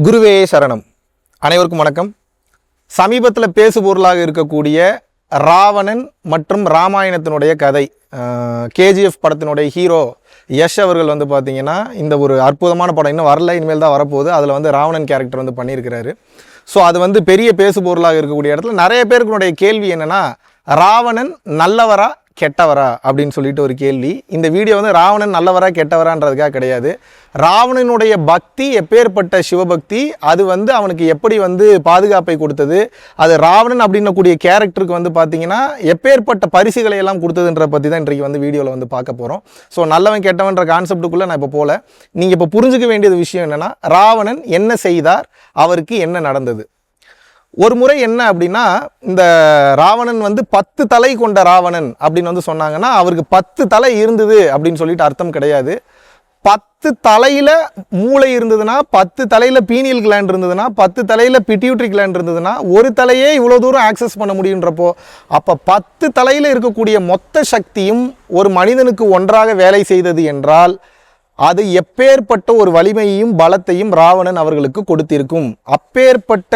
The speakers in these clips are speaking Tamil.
குருவே சரணம். அனைவருக்கும் வணக்கம். சமீபத்தில் பேசுபொருளாக இருக்கக்கூடிய ராவணன் மற்றும் ராமாயணத்தினுடைய கதை, கேஜிஎஃப் படத்தினுடைய ஹீரோ யஷ் அவர்கள் பார்த்தீங்கன்னா இந்த ஒரு அற்புதமான படம் இன்னும் வரல, இனிமேல் தான் வரப்போகுது. அதில் ராவணன் கேரக்டர் பண்ணியிருக்கிறாரு. ஸோ அது பெரிய பேசுபொருளாக இருக்கக்கூடிய இடத்துல நிறைய பேருக்குனுடைய கேள்வி என்னென்னா, ராவணன் நல்லவரா கெட்டவரா அப்படின்னு சொல்லிட்டு ஒரு கேள்வி. இந்த வீடியோ ராவணன் நல்லவரா கெட்டவரான்றதுக்காக கிடையாது. ராவணனுடைய பக்தி எப்பேற்பட்ட சிவபக்தி, அது அவனுக்கு எப்படி பாதுகாப்பை கொடுத்தது, அது ராவணன் அப்படின்னக்கூடிய கேரக்டருக்கு பார்த்தீங்கன்னா எப்பேற்பட்ட பரிசுகளை எல்லாம் கொடுத்ததுன்ற பற்றி தான் இன்றைக்கு வீடியோவில் பார்க்க போகிறோம். ஸோ நல்லவன் கெட்டவன்ற கான்செப்டுக்குள்ளே நான் இப்போ போகல. நீங்கள் இப்போ புரிஞ்சுக்க வேண்டியது விஷயம் என்னென்னா, ராவணன் என்ன செய்தார், அவருக்கு என்ன நடந்தது. ஒரு முறை என்ன அப்படின்னா, இந்த ராவணன் 10 தலை கொண்ட ராவணன் அப்படின்னு சொன்னாங்கன்னா அவருக்கு 10 தலை இருந்தது அப்படின்னு சொல்லிட்டு அர்த்தம் கிடையாது. 10 தலையில் மூளை இருந்ததுன்னா, 10 தலையில் பீனியல் கிளாண்ட் இருந்ததுன்னா, 10 தலையில் பிட்யூட்டரி கிளாண்ட் இருந்ததுன்னா ஒரு தலையே இவ்வளோ தூரம் ஆக்சஸ் பண்ண முடியுன்றப்போ, அப்போ 10 தலையில் இருக்கக்கூடிய மொத்த சக்தியும் ஒரு மனிதனுக்கு ஒன்றாக வேலை செய்தது என்றால் அது எப்பேற்பட்ட ஒரு வலிமையையும் பலத்தையும் ராவணன் அவர்களுக்கு கொடுத்திருக்கும். அப்பேற்பட்ட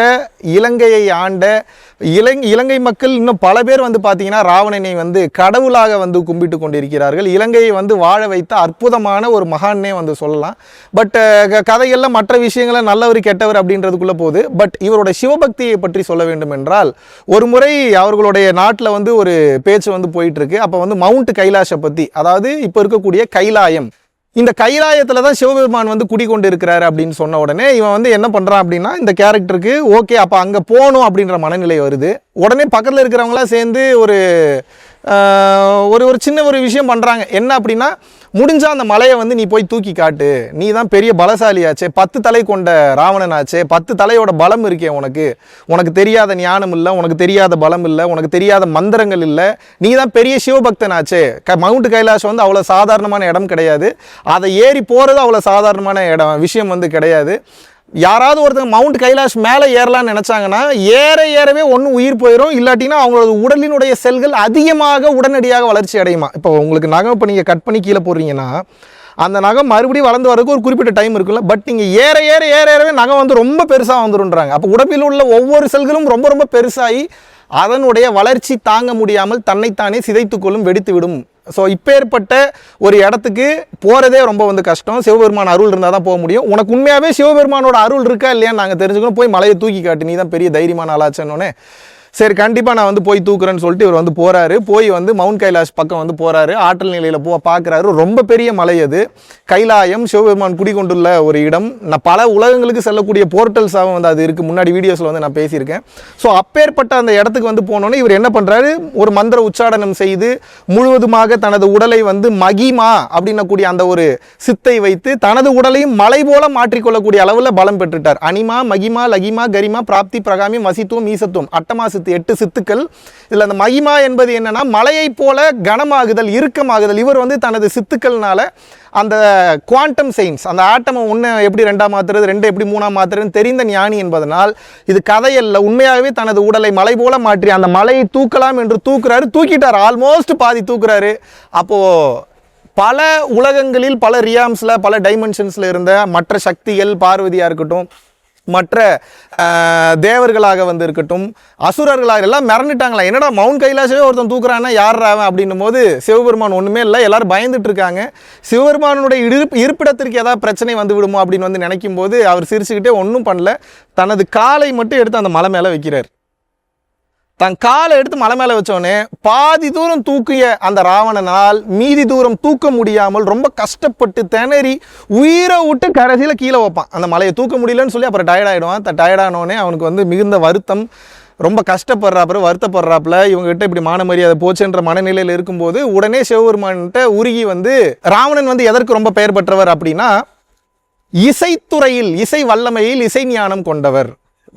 இலங்கையை ஆண்ட இலங்கை மக்கள் இன்னும் பல பேர் பார்த்தீங்கன்னா ராவணனை கடவுளாக கும்பிட்டு கொண்டிருக்கிறார்கள். இலங்கையை வாழ வைத்த அற்புதமான ஒரு மகான்னே சொல்லலாம். பட் கதையெல்லாம் மற்ற விஷயங்களை நல்லவர் கெட்டவர் அப்படின்றதுக்குள்ளே போகுது. பட் இவரோட சிவபக்தியை பற்றி சொல்ல வேண்டும் என்றால், ஒரு முறை அவர்களுடைய நாட்டில் ஒரு பேச்சு போயிட்டு இருக்கு. அப்போ மவுண்ட் கைலாஷை பற்றி, அதாவது இப்போ இருக்கக்கூடிய கைலாயம், இந்த கைலாயத்தில் தான் சிவபெருமான் குடிக்கொண்டு இருக்கிறாரு அப்படின்னு சொன்ன உடனே இவன் என்ன பண்ணுறான் அப்படின்னா, இந்த கேரக்டருக்கு ஓகே அப்போ அங்கே போகணும் அப்படின்ற மனநிலை வருது. உடனே பக்கத்தில் இருக்கிறவங்களாம் சேர்ந்து ஒரு சின்ன ஒரு விஷயம் பண்ணுறாங்க. என்ன அப்படின்னா, முடிஞ்சால் அந்த மலையை நீ போய் தூக்கி காட்டு, நீ தான் பெரிய பலசாலியாச்சே, 10 தலை கொண்ட ராவணனாச்சே, 10 தலையோட பலம் இருக்கே உனக்கு தெரியாத ஞானம் இல்லை, உனக்கு தெரியாத பலம் இல்லை, உனக்கு தெரியாத மந்திரங்கள் இல்லை, நீ தான் பெரிய சிவபக்தனாச்சே. மவுண்ட் கைலாஷ் அவ்வளோ சாதாரணமான இடம் கிடையாது, அதை ஏறி போகிறது அவ்வளோ சாதாரணமான விஷயம் கிடையாது. யாராவது ஒருத்தங்க மவுண்ட் கைலாஷ் மேலே ஏறலான்னு நினச்சாங்கன்னா ஏறவே ஒன்று உயிர் போயிடும், இல்லாட்டினா அவங்களோட உடலினுடைய செல்கள் அதிகமாக உடனடியாக வளர்ச்சி அடையுமா. இப்போ உங்களுக்கு நகம் இப்போ நீங்கள் கட் பண்ணி கீழே போடுறீங்கன்னா அந்த நகம் மறுபடியும் வளர்ந்து வரதுக்கு ஒரு குறிப்பிட்ட டைம் இருக்குல்ல. பட் நீங்கள் ஏறவே நகம் ரொம்ப பெருசாக வந்துருன்றாங்க. அப்போ உடம்பில் உள்ள ஒவ்வொரு செல்களும் ரொம்ப ரொம்ப பெருசாகி அதனுடைய வளர்ச்சி தாங்க முடியாமல் தன்னைத்தானே சிதைத்துக்கொள்ளும், வெடித்து விடும். ஸோ இப்பேற்பட்ட ஒரு இடத்துக்கு போகிறதே ரொம்ப கஷ்டம். சிவபெருமான் அருள் இருந்தால் தான் போக முடியும். உனக்கு உண்மையாகவே சிவபெருமானோட அருள் இருக்கா இல்லையான்னு நாங்கள் தெரிஞ்சுக்கணும். போய் மலையை தூக்கி காட்டு, நீ தான் பெரிய தைரியமான ஆளாச்சன்னொன்னே சரி கண்டிப்பாக நான் போய் தூக்குறேன்னு சொல்லிட்டு இவர் போகிறாரு. போய் மவுண்ட் கைலாஷ் பக்கம் போகிறாரு. ஆற்றல் நிலையில் பார்க்குறாரு. ரொம்ப பெரிய மலை அது, கைலாயம், சிவபெருமான் குடிகொண்டுள்ள ஒரு இடம். நான் பல உலகங்களுக்கு செல்லக்கூடிய போர்ட்டல்ஸாகவும் அது இருக்குது. முன்னாடி வீடியோஸில் நான் பேசியிருக்கேன். ஸோ அப்பேற்பட்ட அந்த இடத்துக்கு போனோன்னே இவர் என்ன பண்ணுறாரு, ஒரு மந்திர உச்சாடனம் செய்து முழுவதுமாக தனது உடலை மகிமா அப்படின்னக்கூடிய அந்த ஒரு சித்தை வைத்து தனது உடலையும் மலை போல மாற்றிக்கொள்ளக்கூடிய அளவில் பலம் பெற்றுட்டார். அனிமா, மகிமா, லகிமா, கரிமா, பிராப்தி, பிரகாமியம், வசித்துவம், ஈசத்துவம், அட்டமா சித்து, 8 சித்துக்கள். இதில் அந்த மகிமா என்பது என்னன்னா, மலையை போல கனமாகுதல், இறுக்கமாகுதல். இவர் தனது சித்துக்கள்னால அந்த குவாண்டம் சயின்ஸ், அந்த ஆட்டமை 1 எப்படி 2ஆக மாற்றுறது, 2 எப்படி 3ஆக மாற்றுறதுன்னு தெரிந்த ஞானி என்பதனால் இது கதையல்ல, உண்மையாகவே தனது உடலை மலை போல மாற்றி அந்த மலையை தூக்கலாம் என்று தூக்குறாரு. தூக்கிட்டார், ஆல்மோஸ்ட் பாதி தூக்குறாரு. அப்போது பல உலகங்களில் பல ரியாம்ஸில் பல டைமென்ஷன்ஸில் இருந்த மற்ற சக்திகள், பார்வதியாக இருக்கட்டும், மற்ற தேவர்களாக இருக்கட்டும், அசுரர்களாக எல்லாம் மிரண்டுட்டாங்களா. என்னடா மவுண்ட் கைலாஷவே ஒருத்தன் தூக்குறான்னா யார் அவன் அப்படின்னும் போது சிவபெருமான் ஒன்றுமே இல்லை, எல்லாரும் பயந்துட்டு இருக்காங்க. சிவபெருமானுடைய இருப்பிடத்திற்கு ஏதாவது பிரச்சனை விடுமோ அப்படின்னு நினைக்கும் போது அவர் சிரிச்சுக்கிட்டே ஒன்றும் பண்ணல. தனது காலை மட்டும் எடுத்து அந்த மலை மேலே வைக்கிறார். தன் காலை எடுத்து மலை மேலே வச்சோடனே பாதி தூரம் தூக்கிய அந்த ராவணனால் மீதி தூரம் தூக்க முடியாமல் ரொம்ப கஷ்டப்பட்டு திணறி உயிரை விட்டு கடைசியில் கீழே வைப்பான். அந்த மலையை தூக்க முடியலன்னு சொல்லி அப்புறம் டயர்டாயிடுவான். டயர்டானோடனே அவனுக்கு மிகுந்த வருத்தம், ரொம்ப கஷ்டப்படுறாப்புல, வருத்தப்படுறாப்புல, இவங்ககிட்ட இப்படி மான மரியாதை போச்சுன்ற மனநிலையில் இருக்கும்போது உடனே சிவபெருமான்கிட்ட உருகி ராவணன் எதற்கு ரொம்ப பெயர் பெற்றவர் அப்படின்னா, இசைத்துறையில், இசை வல்லமையில் இசை ஞானம் கொண்டவர்.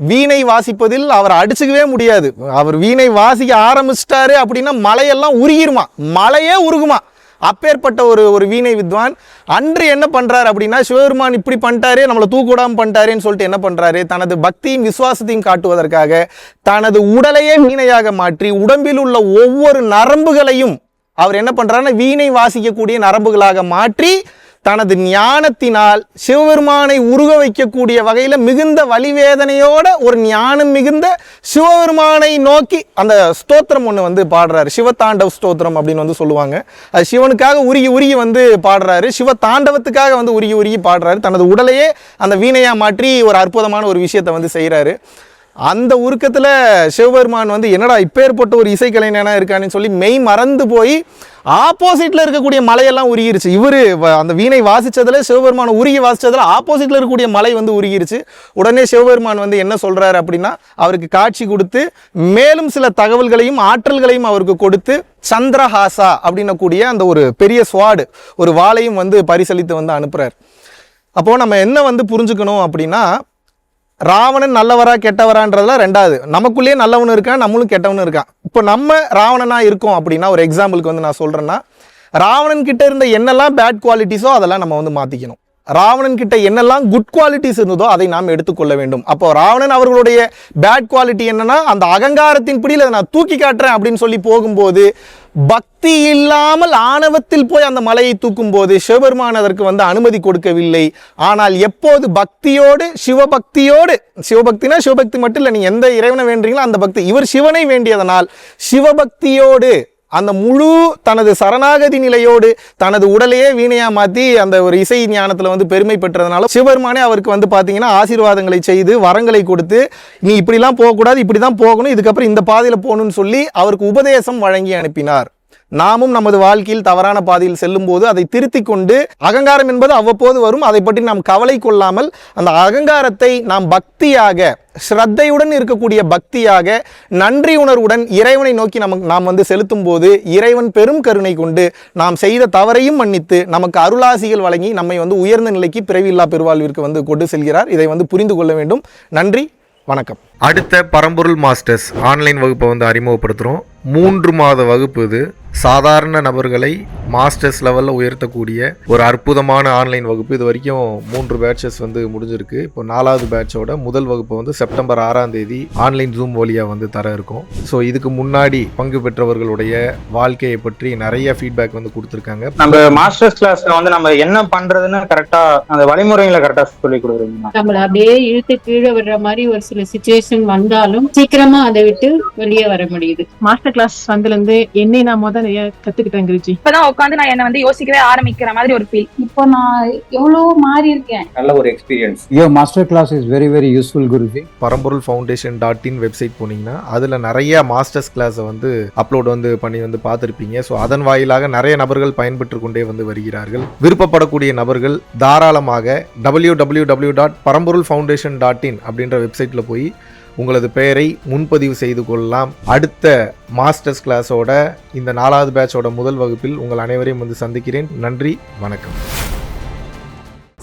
வீணை வாசிப்பதில் அவர் அடிச்சுக்கவே முடியாது. அவர் வீணை வாசிக்க ஆரம்பிச்சிட்டாரு அப்படின்னா மலையெல்லாம் உருகிருமா, மலையே உருகுமா. அப்பேற்பட்ட ஒரு வீணை வித்வான். அன்று என்ன பண்ணுறாரு அப்படின்னா, சிவபெருமான் இப்படி பண்ணிட்டாரே, நம்மளை தூக்கூடாமல் பண்ணிட்டாரேன்னு சொல்லிட்டு என்ன பண்ணுறாரு, தனது பக்தியும் விசுவாசத்தையும் காட்டுவதற்காக தனது உடலையே வீணையாக மாற்றி உடம்பில் உள்ள ஒவ்வொரு நரம்புகளையும் அவர் என்ன பண்ணுறாருன்னா வீணை வாசிக்கக்கூடிய நரம்புகளாக மாற்றி தனது ஞானத்தினால் சிவபெருமானை உருக வைக்கக்கூடிய வகையில் மிகுந்த வலிவேதனையோட ஒரு ஞானம் மிகுந்த சிவபெருமானை நோக்கி அந்த ஸ்தோத்திரம் ஒன்று வந்து பாடுறாரு. சிவதாண்டவ ஸ்தோத்திரம் அப்படின்னு வந்து சொல்லுவாங்க. அது சிவனுக்காக உருகி உருகி வந்து பாடுறாரு, சிவ தாண்டவத்துக்காக வந்து உருகி உருகி பாடுறாரு. தனது உடலையே அந்த வீணையா மாற்றி ஒரு அற்புதமான ஒரு விஷயத்தை வந்து செய்கிறாரு. அந்த உருக்கத்தில் சிவபெருமான் வந்து என்னடா இப்பேற்பட்ட ஒரு இசைக்கலைஞனா இருக்கான்னு சொல்லி மெய் மறந்து போய் ஆப்போசிட்டில் இருக்கக்கூடிய மலையெல்லாம் உருகிருச்சு. இவர் அந்த வீணை வாசித்ததில் சிவபெருமான் உருகி வாசித்ததில் ஆப்போசிட்டில் இருக்கக்கூடிய மலை வந்து உருகிருச்சு. உடனே சிவபெருமான் வந்து என்ன சொல்கிறாரு அப்படின்னா, அவருக்கு காட்சி கொடுத்து மேலும் சில தகவல்களையும் ஆற்றல்களையும் அவருக்கு கொடுத்து சந்திரஹாசா அப்படின்னக்கூடிய அந்த ஒரு பெரிய ஸ்வாடு, ஒரு வாளையும் வந்து பரிசளித்து வந்து அனுப்புகிறார். அப்போது நம்ம என்ன வந்து புரிஞ்சுக்கணும் அப்படின்னா, ராவணன் நல்லவரா கெட்டவரான்றதுல ரெண்டாவது, நமக்குள்ளேயே நல்லவனு இருக்கான், நம்மளும் கெட்டவனு இருக்கான். இப்போ நம்ம ராவணனா இருக்கோம் அப்படின்னா, ஒரு எக்ஸாம்பிளுக்கு வந்து நான் சொல்கிறேன்னா, ராவணன் கிட்ட இருந்த என்னெல்லாம் பேட் குவாலிட்டிஸோ அதெல்லாம் நம்ம வந்து மாற்றிக்கணும். ராவணன் கிட்ட என்னெல்லாம் குட் குவாலிட்டிஸ் இருந்ததோ அதை நாம் எடுத்துக்கொள்ள வேண்டும். அப்போ ராவணன் அவர்களுடைய பேட் குவாலிட்டி என்னன்னா, அந்த அகங்காரத்தின் பிடியில் அதை நான் தூக்கி காட்டுறேன் அப்படின்னு சொல்லி போகும்போது, பக்தி இல்லாமல் ஆணவத்தில் போய் அந்த மலையை தூக்கும் போது சிவபெருமான் அதற்கு வந்து அனுமதி கொடுக்கவில்லை. ஆனால் எப்போது பக்தியோடு சிவபக்தியோடு, சிவபக்தினா சிவபக்தி மட்டும் இல்லை, நீ எந்த இறைவனை வேண்டீங்களோ அந்த பக்தி, இவர் சிவனை வேண்டியதனால் சிவபக்தியோடு அந்த முழு தனது சரணாகதி நிலையோடு தனது உடலையே வீணையா மாற்றி அந்த ஒரு இசை ஞானத்தில் வந்து பெருமை பெற்றதுனால சிவபெருமானே அவருக்கு வந்து பார்த்தீங்கன்னா ஆசீர்வாதங்களை செய்து வரங்களை கொடுத்து, நீ இப்படிலாம் போகக்கூடாது, இப்படி தான் போகணும், இதுக்கப்புறம் இந்த பாதையில் போகணும்னு சொல்லி அவருக்கு உபதேசம் வழங்கி அனுப்பினார். நாமும் நமது வாழ்க்கையில் தவறான பாதையில் செல்லும் போது அதை திருத்தி கொண்டு, அகங்காரம் என்பது அவ்வப்போது வரும், அதை பற்றி நாம் கவலை கொள்ளாமல் அந்த அகங்காரத்தை நாம் பக்தியாக, ஸ்ரத்தையுடன் இருக்கக்கூடிய பக்தியாக, நன்றி உணர்வுடன் இறைவனை நோக்கி நாம் வந்து செலுத்தும் போது இறைவன் பெரும் கருணை கொண்டு நாம் செய்த தவறையும் மன்னித்து நமக்கு அருளாசிகள் வழங்கி நம்மை வந்து உயர்ந்த நிலைக்கு பிறவியில்லா பெருவாழ்விற்கு வந்து கொண்டு செல்கிறார். இதை வந்து புரிந்து கொள்ள வேண்டும். நன்றி, வணக்கம். அடுத்த பரம்பொருள் மாஸ்டர்ஸ் ஆன்லைன் வகுப்பை வந்து அறிமுகப்படுத்துகிறோம். 3 மாத வகுப்பு இது. சாதாரண நபர்களை மாஸ்டர்ஸ் லெவலில் உயர்த்தக்கூடிய ஒரு அற்புதமான ஆன்லைன் வகுப்பு. இது வரைக்கும் 3 பேட்சஸ் வந்து முடிஞ்சிருக்கு. இப்போ 4வது பேட்சோட முதல் வகுப்பு வந்து செப்டம்பர் 6ஆம் தேதி ஆன்லைன் ஜூம் வழியாக வந்து தர இருக்கும். ஸோ இதுக்கு முன்னாடி பங்கு பெற்றவர்களுடைய வாழ்க்கையை பற்றி நிறைய ஃபீட்பேக் வந்து கொடுத்துருக்காங்க. நம்ம மாஸ்டர்ஸ் கிளாஸ்ல வந்து நம்ம என்ன பண்றதுன்னு கரெக்டா அந்த வழிமுறைகளை கரெக்டா சொல்லி கொடுக்குறீங்க. நம்மள அப்படியே இழுத்து கீழே விடுற மாதிரி ஒரு சில சிச்சுவேஷன் வந்தாலும் சீக்கிரமா அதை விட்டு வெளியே வர முடியுது. மாஸ்டர் கிளாஸ் வந்ததுல இருந்து என்னை நான் நிறைய கத்துக்கிட்டேன் குருஜி. இப்பதான் உட்காந்து நான் என்ன வந்து யோசிக்கவே ஆரம்பிக்கிற மாதிரி ஒரு ஃபீல். இப்போ நான் எவ்வளவு மாறி இருக்கேன். நல்ல ஒரு experience. Your master class is very very useful Guruji. பரம்பொருள் foundation.in வெப்சைட் போனீங்கன்னா அதுல நிறைய மாஸ்டர்ஸ் கிளாஸை வந்து அப்லோட் வந்து பண்ணி வந்து பார்த்துருப்பீங்க. ஸோ அதன் வாயிலாக நிறைய நபர்கள் பயன்பெற்று கொண்டே வந்து வருகிறார்கள். விருப்பப்படக்கூடிய நபர்கள் தாராளமாக www.paramporulfoundation.in அப்படின்ற வெப்சைட்ல போய் உங்களது பெயரை முன்பதிவு செய்து கொள்ளலாம். அடுத்த மாஸ்டர்ஸ் கிளாஸோட இந்த 4வது பேட்சோட முதல் வகுப்பில் உங்கள் அனைவரையும் வந்து சந்திக்கிறேன். நன்றி, வணக்கம்.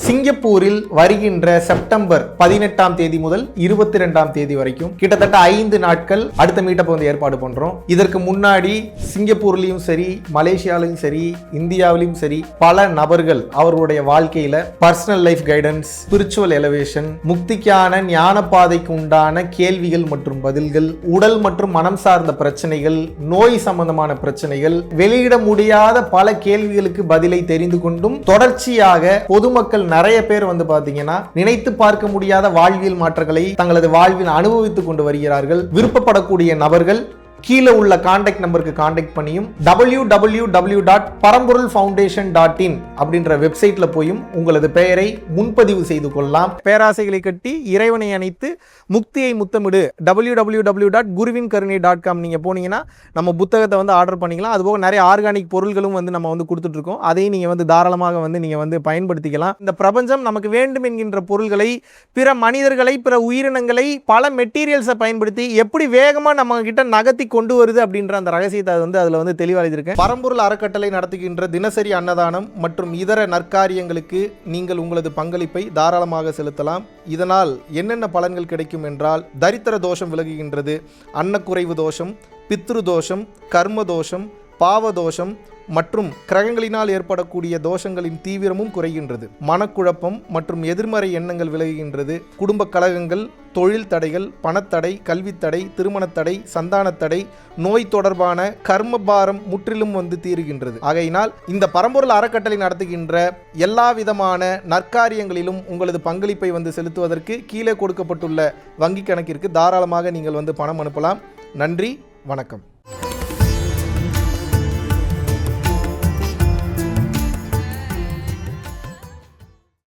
சிங்கப்பூரில் வருகின்ற செப்டம்பர் 18ஆம் தேதி முதல் 22ஆம் தேதி வரைக்கும் கிட்டத்தட்ட 5 நாட்கள் அடுத்த மீட்டப் வந்து ஏற்பாடு பண்றோம். இதற்கு முன்னாடி சிங்கப்பூர்லயும் சரி, மலேசியாலையும் சரி, இந்தியாவிலும் சரி பல நபர்கள் அவர்களுடைய வாழ்க்கையில personal life guidance, spiritual elevation, முக்திக்கான ஞான பாதைக்கு உண்டான கேள்விகள் மற்றும் பதில்கள், உடல் மற்றும் மனம் சார்ந்த பிரச்சனைகள், நோய் சம்பந்தமான பிரச்சனைகள், வெளியிட முடியாத பல கேள்விகளுக்கு பதிலை தெரிந்து கொண்டும் தொடர்ச்சியாக பொதுமக்கள் நிறைய பேர் வந்து பாத்தீங்கன்னா நினைத்து பார்க்க முடியாத வாழ்வியல் மாற்றங்களை தங்களது வாழ்வில் அனுபவித்துக் கொண்டு வருகிறார்கள். விருப்பப்படக்கூடிய நபர்கள் கீழே உள்ள கான்டாக்ட் நம்பருக்கு கான்டாக்ட் பண்ணியும் www.paramporulfoundation.in அப்படின்ற வெப்சைட்ல போயும் உங்களது பெயரை முன்பதிவு செய்து கொள்ளலாம். பேராசைகளை கட்டி இறைவனை அணைத்து முக்தியை முத்தமிடு www.guruvinkarunai.com நீங்க போனீங்கன்னா நம்ம புத்தகத்தை வந்து ஆர்டர் பண்ணிக்கலாம். அதுபோக நிறைய ஆர்கானிக் பொருட்களும் வந்து நம்ம வந்து கொடுத்துட்டு இருக்கோம். அதையும் நீங்க வந்து தாராளமாக வந்து நீங்க வந்து பயன்படுத்திக்கலாம். இந்த பிரபஞ்சம் நமக்கு வேண்டும் என்கின்ற பொருள்களை, பிற மனிதர்களை, பிற உயிரினங்களை, பல மெட்டீரியல்ஸை பயன்படுத்தி எப்படி வேகமா நம்ம கிட்ட நகர்த்தி கொண்டு வருது அப்படின்ற அந்த ரகசியத்தை வந்து அதில் வந்து தெளிவாளிருக்கேன். பரம்பொருள் அறக்கட்டளை நடத்துகின்ற தினசரி அன்னதானம் மற்றும் இதர நற்காரியங்களுக்கு நீங்கள் உங்களது பங்களிப்பை தாராளமாக செலுத்தலாம். இதனால் என்னென்ன பலன்கள் கிடைக்கும் என்றால், தரித்திர தோஷம் விலகுகின்றது, அன்னக்குறைவு தோஷம், பித்ரு தோஷம், கர்ம தோஷம், பாவதோஷம் மற்றும் கிரகங்களினால் ஏற்படக்கூடிய தோஷங்களின் தீவிரமும் குறைகின்றது. மனக்குழப்பம் மற்றும் எதிர்மறை எண்ணங்கள் விலகுகின்றது. குடும்ப கலகங்கள், தொழில் தடைகள், பணத்தடை, கல்வித்தடை, திருமணத்தடை, சந்தானத்தடை, நோய் தொடர்பான கர்மபாரம் முற்றிலும் தீருகின்றது. ஆகையினால் இந்த பரம்பொருள் அறக்கட்டளை நடத்துகின்ற எல்லா விதமான நற்காரியங்களிலும் உங்களது பங்களிப்பை செலுத்துவதற்கு கீழே கொடுக்கப்பட்டுள்ள வங்கி கணக்கிற்கு தாராளமாக நீங்கள் பணம் அனுப்பலாம். நன்றி, வணக்கம்.